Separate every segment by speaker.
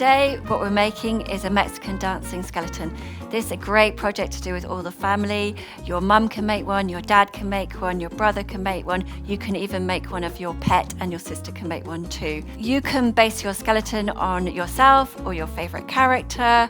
Speaker 1: today what we're making is a Mexican dancing skeleton. This is a great project to do with all the family. Your mum can make one, your dad can make one, your brother can make one. You can even make one of your pet, and your sister can make one too. You can base your skeleton on yourself or your favorite character.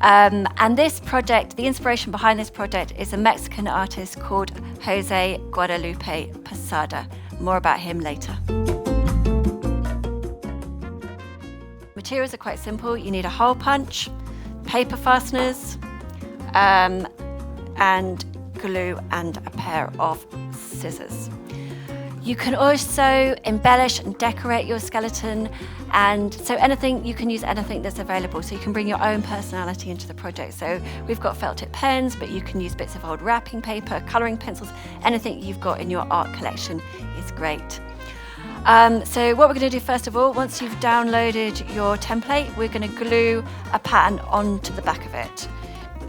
Speaker 1: And this project, the inspiration behind this project is a Mexican artist called Jose Guadalupe Posada. More about him later. Materials are quite simple. You need a hole punch, paper fasteners, and glue, and a pair of scissors. You can also embellish and decorate your skeleton, and so you can use anything that's available, so you can bring your own personality into the project. So we've got felt tip pens, but you can use bits of old wrapping paper, colouring pencils, anything you've got in your art collection is great. So what we're going to do first of all, once you've downloaded your template, we're going to glue a pattern onto the back of it.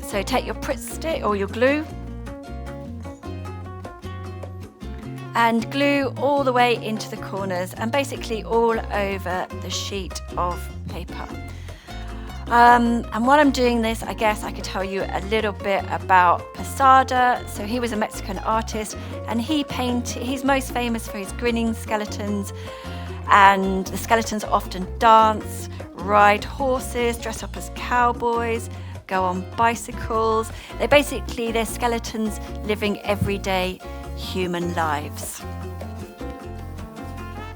Speaker 1: So take your Pritt stick or your glue and glue all the way into the corners and basically all over the sheet of paper. And while I'm doing this, I guess I could tell you a little bit about Posada. So he was a Mexican artist, and he's most famous for his grinning skeletons, and the skeletons often dance, ride horses, dress up as cowboys, go on bicycles. They're skeletons living everyday human lives.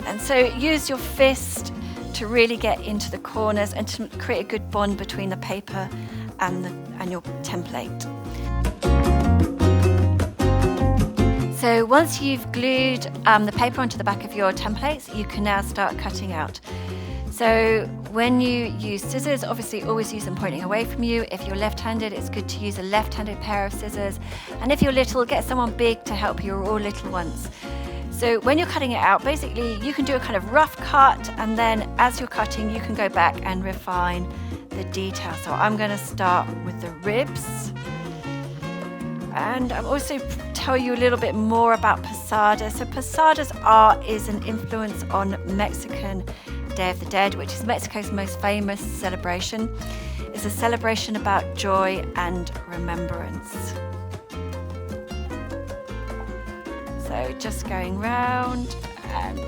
Speaker 1: And so use your fist to really get into the corners and to create a good bond between the paper and your template. So once you've glued the paper onto the back of your templates, you can now start cutting out. So when you use scissors, obviously always use them pointing away from you. If you're left-handed, it's good to use a left-handed pair of scissors. And if you're little, get someone big to help you, or all little ones. So when you're cutting it out, basically you can do a kind of rough cut, and then as you're cutting, you can go back and refine the detail. So I'm going to start with the ribs. And I'll also tell you a little bit more about Posada. So Posada's art is an influence on Mexican Day of the Dead, which is Mexico's most famous celebration. It's a celebration about joy and remembrance. So just going round, and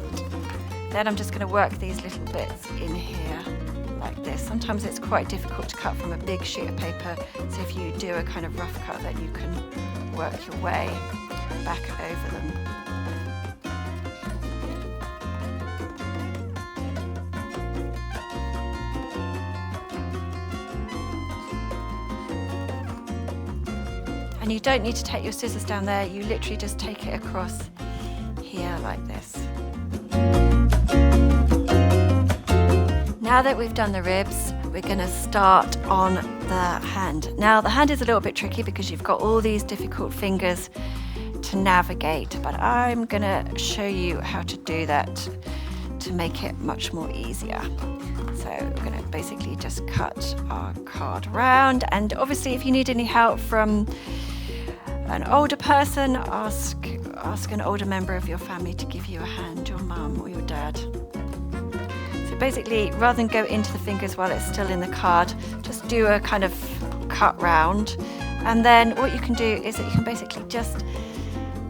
Speaker 1: then I'm just going to work these little bits in here like this. Sometimes it's quite difficult to cut from a big sheet of paper, so if you do a kind of rough cut, then you can work your way back over them. And you don't need to take your scissors down there, you literally just take it across here like this. Now that we've done the ribs, we're going to start on the hand. Now the hand is a little bit tricky because you've got all these difficult fingers to navigate, but I'm going to show you how to do that to make it much more easier. So we're going to basically just cut our card round, and obviously if you need any help from an older person, ask an older member of your family to give you a hand, your mum or your dad. So basically, rather than go into the fingers while it's still in the card, just do a kind of cut round, and then what you can do is that you can basically just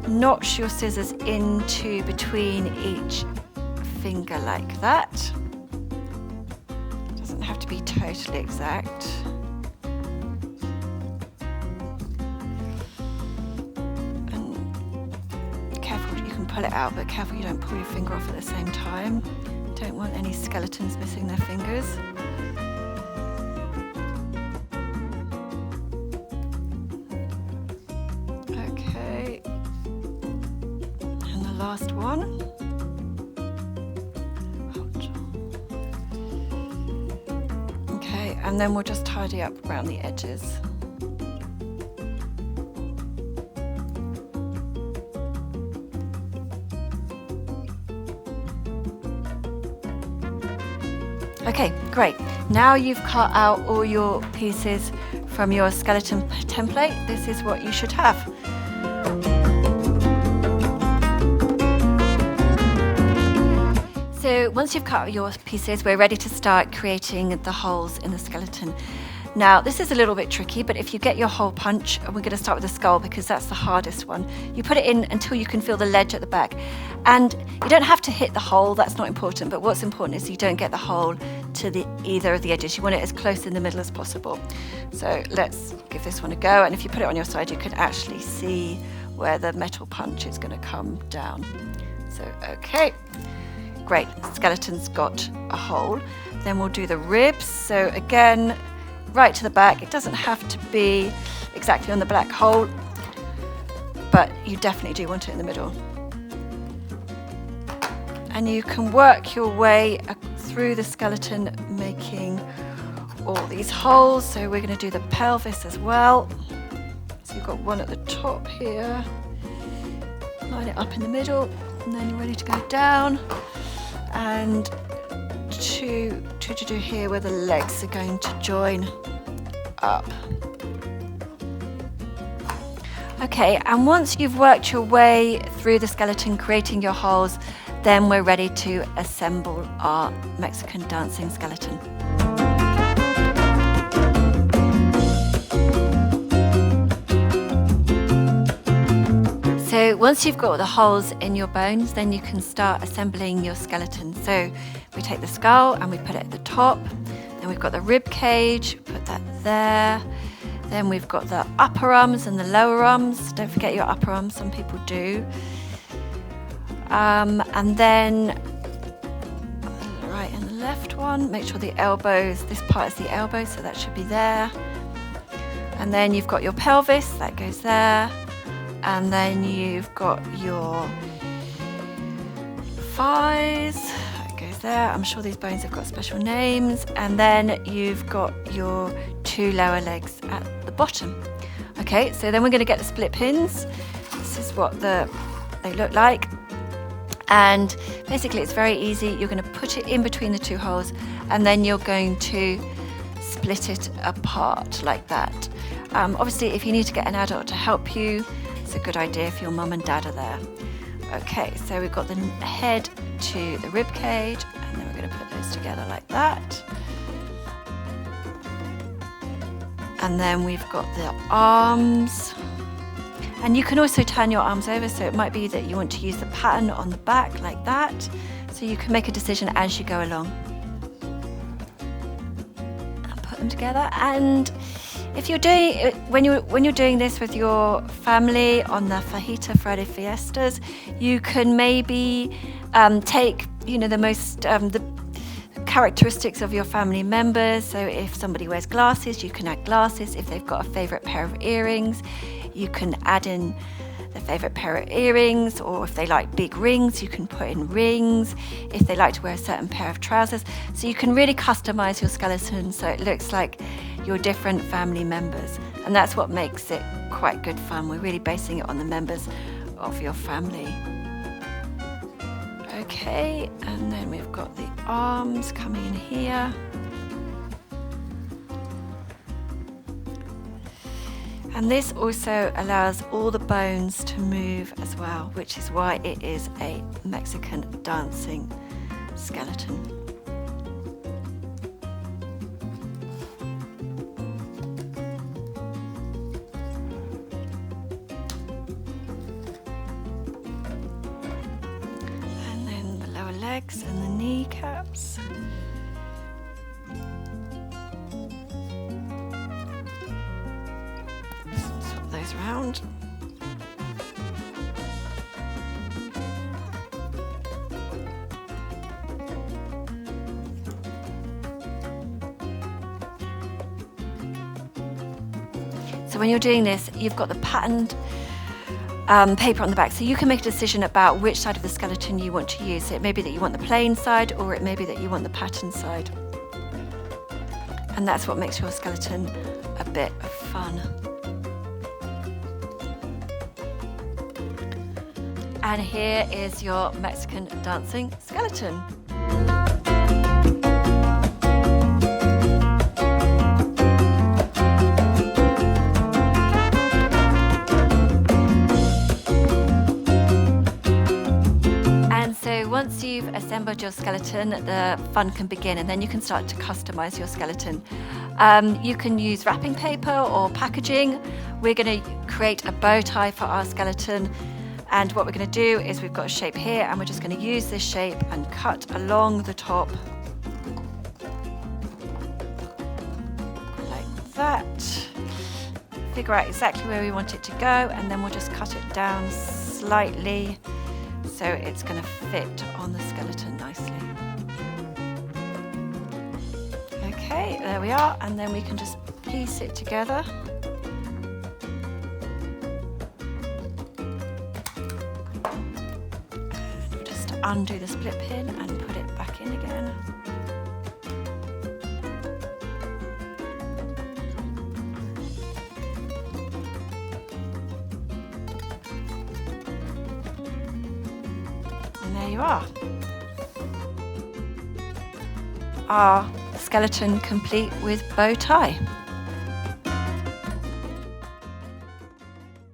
Speaker 1: notch your scissors into between each finger like that. Doesn't have to be totally exact. Pull it out, but careful you don't pull your finger off at the same time. Don't want any skeletons missing their fingers. Okay, and the last one. Okay, and then we'll just tidy up around the edges. Okay, great. Now you've cut out all your pieces from your skeleton template. This is what you should have. So So once you've cut your pieces, we're ready to start creating the holes in the skeleton. Now, this is a little bit tricky, but if you get your hole punch, and we're going to start with the skull because that's the hardest one, you put it in until you can feel the ledge at the back. And you don't have to hit the hole, that's not important, but what's important is you don't get the hole to either of the edges. You want it as close in the middle as possible. So let's give this one a go, and if you put it on your side, you can actually see where the metal punch is going to come down. So, okay, great, skeleton's got a hole. Then we'll do the ribs. So again, right to the back. It doesn't have to be exactly on the black hole, but you definitely do want it in the middle. And you can work your way through the skeleton, making all these holes. So we're going to do the pelvis as well. So you've got one at the top here. Line it up in the middle, and then you're ready to go down. And two to do here where the legs are going to join up. Okay, and once you've worked your way through the skeleton, creating your holes, then we're ready to assemble our Mexican dancing skeleton. So once you've got the holes in your bones, then you can start assembling your skeleton. So we take the skull and we put it at the top. Then we've got the rib cage, put that there. Then we've got the upper arms and the lower arms. Don't forget your upper arms, some people do. And then right and the left one, make sure the elbows, this part is the elbow, so that should be there. And then you've got your pelvis, that goes there. And then you've got your thighs, that goes there. I'm sure these bones have got special names. And then you've got your two lower legs at the bottom. Okay, so then we're going to get the split pins. This is what they look like. And basically it's very easy. You're going to put it in between the two holes, and then you're going to split it apart like that. Obviously, if you need to get an adult to help you, it's a good idea if your mum and dad are there. Okay, so we've got the head to the rib cage, and then we're going to put those together like that. And then we've got the arms. And you can also turn your arms over, so it might be that you want to use the pattern on the back like that. So you can make a decision as you go along. And put them together. And if you're doing when you're doing this with your family on the fajita Friday fiestas, you can maybe take the most the characteristics of your family members. So if somebody wears glasses, you can add glasses. If they've got a favorite pair of earrings, you can add in their favorite pair of earrings, or if they like big rings, you can put in rings. If they like to wear a certain pair of trousers, so you can really customize your skeleton so it looks like your different family members, and that's what makes it quite good fun. We're really basing it on the members of your family. Okay, and then we've got the arms coming in here. And this also allows all the bones to move as well, which is why it is a Mexican dancing skeleton. And then the lower legs and the kneecaps. Those round. So when you're doing this, you've got the patterned paper on the back, so you can make a decision about which side of the skeleton you want to use. So it may be that you want the plain side, or it may be that you want the pattern side. And that's what makes your skeleton a bit of fun. And here is your Mexican dancing skeleton. And so once once you've assembled your skeleton, the fun can begin, and then you can start to customize your skeleton. You can use wrapping paper or packaging. We're going to create a bow tie for our skeleton, and what we're going to do is we've got a shape here, and we're just going to use this shape and cut along the top like that. Figure out exactly where we want it to go, and then we'll just cut it down slightly so it's going to fit on the skeleton nicely. Okay, there we are, and then we can just piece it together. And we'll just undo the split pin and put it back in again. And there you are. Our skeleton complete with bow tie.